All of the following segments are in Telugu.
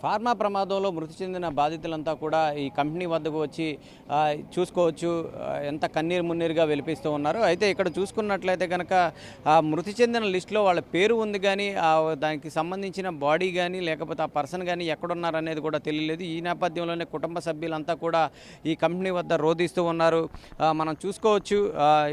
ఫార్మా ప్రమాదంలో మృతి చెందిన బాధితులంతా కూడా ఈ కంపెనీ వద్దకు వచ్చి చూసుకోవచ్చు ఎంత కన్నీరు మున్నీరుగా వెలిపిస్తూ ఉన్నారు. అయితే ఇక్కడ చూసుకున్నట్లయితే కనుక ఆ మృతి చెందిన లిస్టులో వాళ్ళ పేరు ఉంది, కానీ దానికి సంబంధించిన బాడీ కానీ లేకపోతే ఆ పర్సన్ కానీ ఎక్కడున్నారనేది కూడా తెలియలేదు. ఈ నేపథ్యంలోనే కుటుంబ సభ్యులంతా కూడా ఈ కంపెనీ వద్ద రోధిస్తూ ఉన్నారు. మనం చూసుకోవచ్చు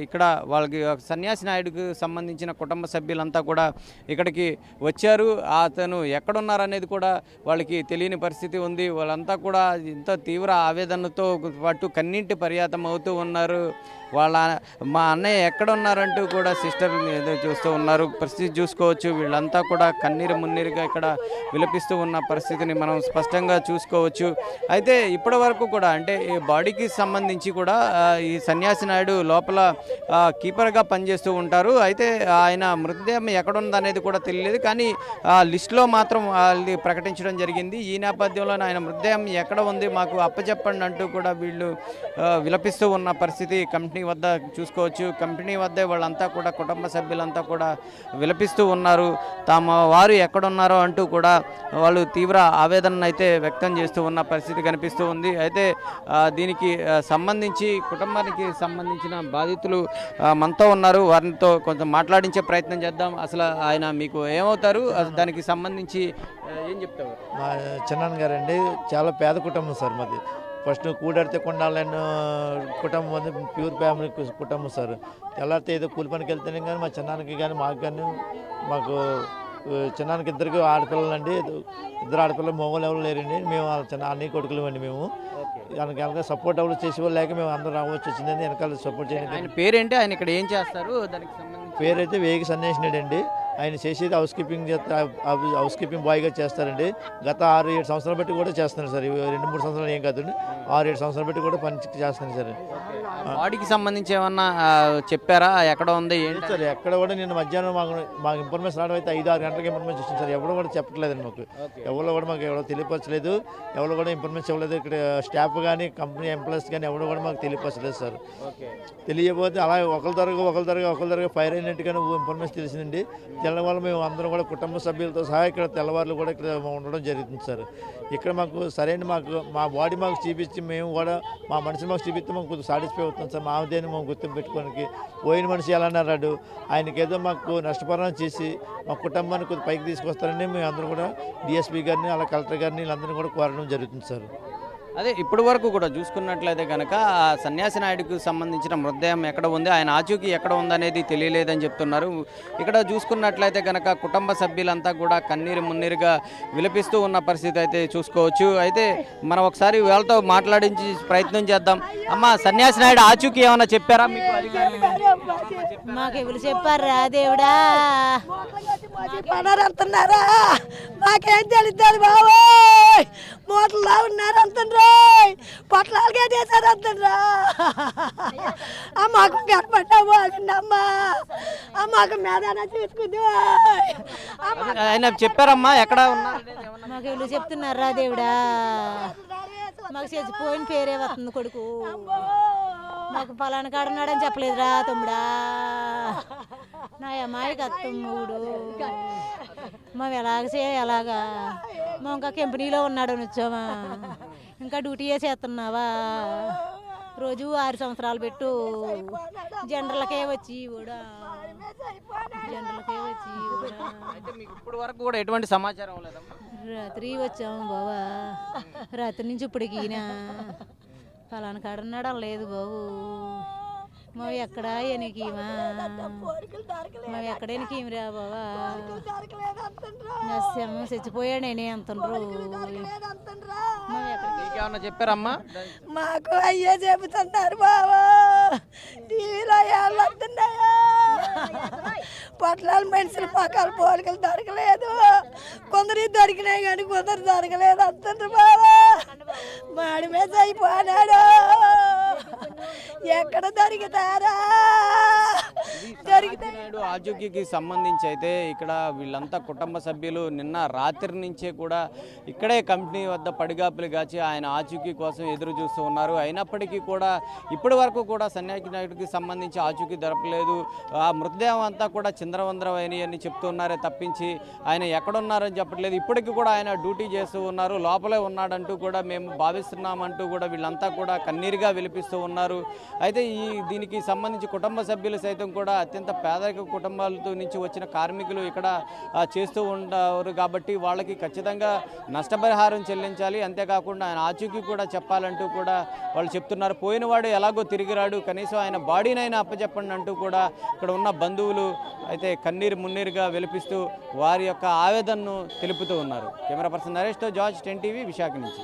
ఇక్కడ వాళ్ళకి సన్యాసి నాయుడుకు సంబంధించిన కుటుంబ సభ్యులంతా కూడా ఇక్కడికి వచ్చారు. అతను ఎక్కడున్నారనేది కూడా వాళ్ళకి తెలియని పరిస్థితి ఉంది. వాళ్ళంతా కూడా ఎంతో తీవ్ర ఆవేదనతో పాటు కన్నీటి పర్యాతం అవుతూ ఉన్నారు. మా అన్నయ్య ఎక్కడ ఉన్నారంటూ కూడా సిస్టర్ ఏదో చూస్తూ ఉన్నారు. పరిస్థితి చూసుకోవచ్చు. వీళ్ళంతా కూడా కన్నీరు మున్నీరుగా ఇక్కడ విలపిస్తూ ఉన్న పరిస్థితిని మనం స్పష్టంగా చూసుకోవచ్చు. అయితే ఇప్పటి వరకు కూడా అంటే ఈ బాడీకి సంబంధించి కూడా ఈ సన్యాసి నాయుడు లోపల కీపర్గా పనిచేస్తూ ఉంటారు. అయితే ఆయన మృతదేహం ఎక్కడుందనేది కూడా తెలియలేదు, కానీ ఆ లిస్టులో మాత్రం అది ప్రకటించడం జరిగింది. ఈ నేపథ్యంలో ఆయన మృతదేహం ఎక్కడ ఉంది, మాకు అప్పచెప్పండి అంటూ కూడా వీళ్ళు విలపిస్తూ ఉన్న పరిస్థితి కంపెనీ వద్ద చూసుకోవచ్చు. కంపెనీ వద్దే వాళ్ళంతా కూడా కుటుంబ సభ్యులంతా కూడా విలపిస్తూ ఉన్నారు. తమ వారు ఎక్కడున్నారో అంటూ కూడా వాళ్ళు తీవ్ర ఆవేదన అయితే వ్యక్తం చేస్తూ ఉన్న పరిస్థితి కనిపిస్తూ ఉంది. అయితే దీనికి సంబంధించి కుటుంబానికి సంబంధించిన బాధితులు మనతో ఉన్నారు. వారితో కొంచెం మాట్లాడించే ప్రయత్నం చేద్దాం. అసలు ఆయన మీకు ఏమవుతారు, దానికి సంబంధించి ఏం చెప్తారు? మా చిన్నాన్న గారండి చాలా పేద కుటుంబం సార్. మాది ఫస్ట్ కూడాడితే కొండాలని కుటుంబం ఉంది, ప్యూర్ ఫ్యామిలీ కుటుంబం సార్. తెల్లారితే ఏదో కూలి పనికి వెళ్తేనే కానీ మా చిన్నానికి కానీ మాకు కానీ మాకు చిన్నానికి ఇద్దరికి ఆడపిల్లలండి. ఇద్దరు ఆడపిల్లలు మొగలు ఎవరు లేరండి. మేము చిన్న అన్నయ్య కొడుకులు అండి. మేము వెనకాల సపోర్ట్ ఎవరు చేసేవాళ్ళు లేక మేము అందరూ రావచ్చు వచ్చిందని వెనకాల సపోర్ట్ చేయండి. ఆయన పేరేంటి, ఆయన ఇక్కడ ఏం చేస్తారు? దానికి సంబంధించి పేరైతే వేగి సన్యాసినాడండి. ఆయన చేసేది హౌస్ కీపింగ్ బాయ్గా చేస్తారండి. గత 6-7 సంవత్సరాలు బట్టి కూడా చేస్తున్నారు సార్. 2-3 సంవత్సరాలు ఏం కాదండి, 6-7 సంవత్సరాలు బట్టి కూడా పని చేస్తున్నారు సార్. బాడీకి సంబంధించి ఏమన్నా చెప్పారా, ఎక్కడ ఉంది ఏంటి సార్? ఎక్కడ కూడా నేను మధ్యాహ్నం మాకు ఇన్ఫర్మేషన్ రావడం అయితే 5-6 గంటలకు ఇన్ఫర్మేషన్ వచ్చింది సార్. ఎవరు కూడా చెప్పట్లేదండి మాకు. ఎవరు కూడా మాకు ఎవరో తెలియపరచలేదు, ఎవరు కూడా ఇన్ఫర్మేషన్ ఇవ్వలేదు. ఇక్కడ స్టాఫ్ కానీ కంపెనీ ఎంప్లాయీస్ కానీ ఎవరు కూడా మాకు తెలియపరచలేదు సార్. తెలియకపోతే అలా ఒకరి తరగా ఫైర్ అయినట్టుగానే ఇన్ఫర్మేషన్ తెలిసిందండి. తెల్లవాళ్ళు మేము అందరం కూడా కుటుంబ సభ్యులతో సహా ఇక్కడ తెల్లవారులు కూడా ఇక్కడ ఉండడం జరుగుతుంది సార్. ఇక్కడ మాకు సరైన మా బాడీ మాకు చూపించి మేము కూడా మా మనిషి మాకు చూపిస్తే మాకు కొద్దిగా సాటిస్ఫై అవుతుంది సార్. మా దేని మేము గుర్తింపు పెట్టుకోవడానికి పోయిన మనిషి ఎలా అన్నాడు, ఆయనకి ఏదో మాకు నష్టపరిహారం చేసి మా కుటుంబాన్ని కొద్దిగా పైకి తీసుకొస్తారని మేము అందరూ కూడా డిఎస్పీ గారిని అలా కలెక్టర్ గారిని వీళ్ళందరినీ కూడా కోరడం జరుగుతుంది సార్. అదే ఇప్పటి వరకు కూడా చూసుకున్నట్లయితే కనుక సన్యాసి నాయుడుకు సంబంధించిన మృతదేహం ఎక్కడ ఉంది, ఆయన ఆచూకీ ఎక్కడ ఉందనేది తెలియలేదని చెప్తున్నారు. ఇక్కడ చూసుకున్నట్లయితే కనుక కుటుంబ సభ్యులంతా కూడా కన్నీరు మున్నీరుగా విలపిస్తూ ఉన్న పరిస్థితి అయితే చూసుకోవచ్చు. అయితే మనం ఒకసారి వాళ్ళతో మాట్లాడించి ప్రయత్నం చేద్దాం. అమ్మ, సన్యాసి నాయుడు ఆచూకీ ఏమైనా చెప్పారా మీకు? మాకు ఎవరు చెప్పారా దేవుడా? అంటున్నారా? మాకేం తెలుస్తుంది బాబు? మోటల్లో ఉన్నారు అంటున్నారు, పొట్లాలుగా చేశారు అంటున్నా. అమ్మకు గడపడ్డాము అమ్మా, అమ్మకు మేదాన చూసుకుంది. ఆయన చెప్పారమ్మా ఎక్కడ ఉన్నారు? మాకు ఎవరు చెప్తున్నారా దేవుడా? మాకు చచ్చిపోయిన పేరే వస్తుంది కొడుకు. మాకు పలానా కాడున్నాడని చెప్పలేదురా తమ్ముడా. నా అమ్మాయికి అత్తమ్ముడు మేము ఎలాగా మా ఇంకా కంపెనీలో ఉన్నాడని వచ్చామా? ఇంకా డ్యూటీ చేస్తున్నావా? రోజు 6 సంవత్సరాలు పెట్టు జనరల్కే వచ్చి కూడా ఇప్పుడు వరకు కూడా ఎటువంటి సమాచారం లేదమ్మా? రాత్రి వచ్చాము బాబా. రాత్రి నుంచి ఇప్పటికి ఫలానా కాడన్నాడం లేదు బాబు. మేము ఎక్కడ ఎనికీమా, మేము ఎక్కడ ఎనికీమిరా బాబా. నస్యము చచ్చిపోయాడు నేనే అంటుండ్రు. ఏమన్నా చెప్పారమ్మా? మాకు అయ్యే చెబుతున్నారు బాబా. టీవీలో ఏళ్ళు వస్తున్నాయా? పొట్లాలు మనుషులు పక్కల పోలికలు దొరకలేదు. కొందరు దొరికినాయి కానీ కొందరు దొరకలేదు అంటుండ్రు బాబా. మాడి మీద అయిపోయినాడు. ఎక్కడ దొరికితారా? జరిగితే నాయుడు ఆచూకీకి సంబంధించి అయితే ఇక్కడ వీళ్ళంతా కుటుంబ సభ్యులు నిన్న రాత్రి నుంచే కూడా ఇక్కడే కంపెనీ వద్ద పడిగాపులు గాచి ఆయన ఆచూకీ కోసం ఎదురు చూస్తూ ఉన్నారు. అయినప్పటికీ కూడా ఇప్పటి వరకు కూడా సన్యాసి నాయుడికి సంబంధించి ఆచూకీ దొరకలేదు. ఆ మృతదేహం అంతా కూడా చిందరవందరం అని చెప్తున్నారే తప్పించి ఆయన ఎక్కడున్నారని చెప్పట్లేదు. ఇప్పటికీ కూడా ఆయన డ్యూటీ చేస్తూ ఉన్నారు, లోపలే ఉన్నాడంటూ కూడా మేము భావిస్తున్నామంటూ కూడా వీళ్ళంతా కూడా కన్నీరుగా విలిపిస్తూ ఉన్నారు. అయితే దీనికి సంబంధించి కుటుంబ సభ్యులు సైతం కూడా అత్యంత పేదరిక కుటుంబాలతో నుంచి వచ్చిన కార్మికులు ఇక్కడ చేస్తూ ఉంటారు కాబట్టి వాళ్ళకి ఖచ్చితంగా నష్టపరిహారం చెల్లించాలి. అంతేకాకుండా ఆయన ఆచూకీ కూడా చెప్పాలంటూ కూడా వాళ్ళు చెప్తున్నారు. పోయినవాడు ఎలాగో తిరిగి రాడు, కనీసం ఆయన బాడీనైనా అప్పచెప్పండి అంటూ కూడా ఇక్కడ ఉన్న బంధువులు అయితే కన్నీరు మున్నీరుగా విలిపిస్తూ వారి యొక్క ఆవేదనను తెలుపుతూ ఉన్నారు. కెమెరా పర్సన్ నరేష్తో జార్జ్, 10 టీవీ, విశాఖ నుంచి.